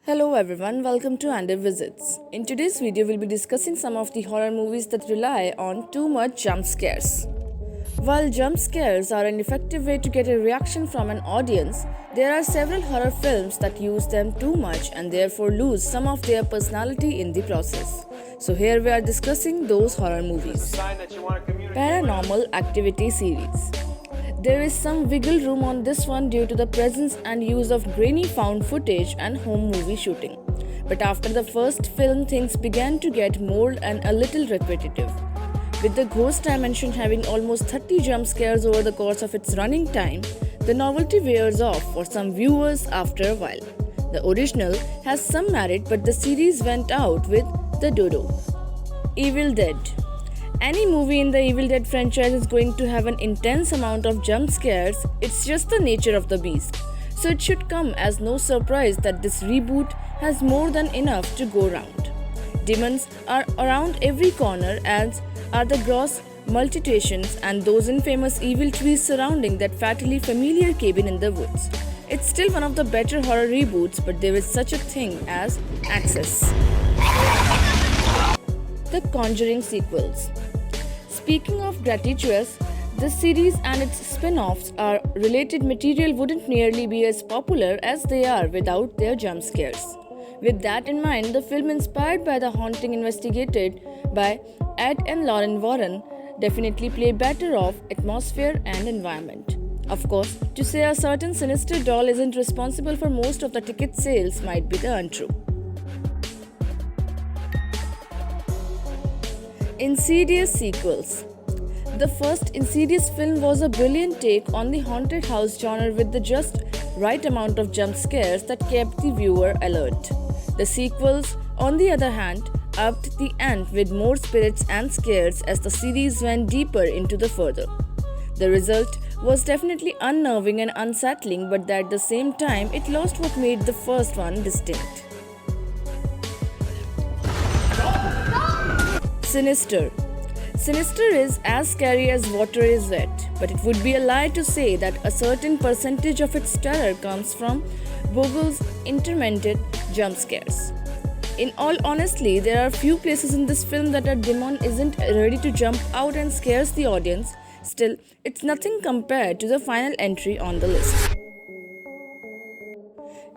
Hello everyone, welcome to Andor Visits. In today's video, we'll be discussing some of the horror movies that rely on too much jump scares. While jump scares are an effective way to get a reaction from an audience, there are several horror films that use them too much and therefore lose some of their personality in the process. So here we are discussing those horror movies. Paranormal Activity series. There is some wiggle room on this one due to the presence and use of grainy found footage and home movie shooting. But after the first film, things began to get more and a little repetitive. With the ghost dimension having almost 30 jump scares over the course of its running time, the novelty wears off for some viewers after a while. The original has some merit, but the series went out with The Dodo. Evil Dead. Any movie in the Evil Dead franchise is going to have an intense amount of jump scares. It's just the nature of the beast. So it should come as no surprise that this reboot has more than enough to go round. Demons are around every corner, as are the gross multitations and those infamous evil trees surrounding that fatally familiar cabin in the woods. It's still one of the better horror reboots, but there is such a thing as access. The Conjuring sequels. Speaking of gratuitous, this series and its spin-offs are related material wouldn't nearly be as popular as they are without their jump scares. With that in mind, the film inspired by The Haunting investigated by Ed and Lauren Warren definitely play better off atmosphere and environment. Of course, to say a certain sinister doll isn't responsible for most of the ticket sales might be the untrue. Insidious sequels. The first Insidious film was a brilliant take on the haunted house genre with the just right amount of jump scares that kept the viewer alert. The sequels, on the other hand, upped the ante with more spirits and scares as the series went deeper into the further. The result was definitely unnerving and unsettling, but at the same time, it lost what made the first one distinct. Sinister. Sinister is as scary as water is wet, but it would be a lie to say that a certain percentage of its terror comes from Bogle's intermittent jump scares. In all honesty, there are few places in this film that a demon isn't ready to jump out and scares the audience. Still, it's nothing compared to the final entry on the list.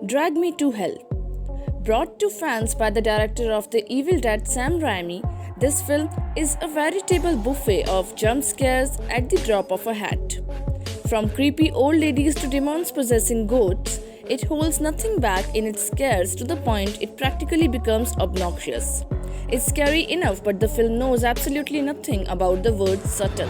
Drag Me to Hell. Brought to fans by the director of The Evil Dead, Sam Raimi, this film is a veritable buffet of jump scares at the drop of a hat. From creepy old ladies to demons possessing goats, it holds nothing back in its scares to the point it practically becomes obnoxious. It's scary enough, but the film knows absolutely nothing about the word subtle.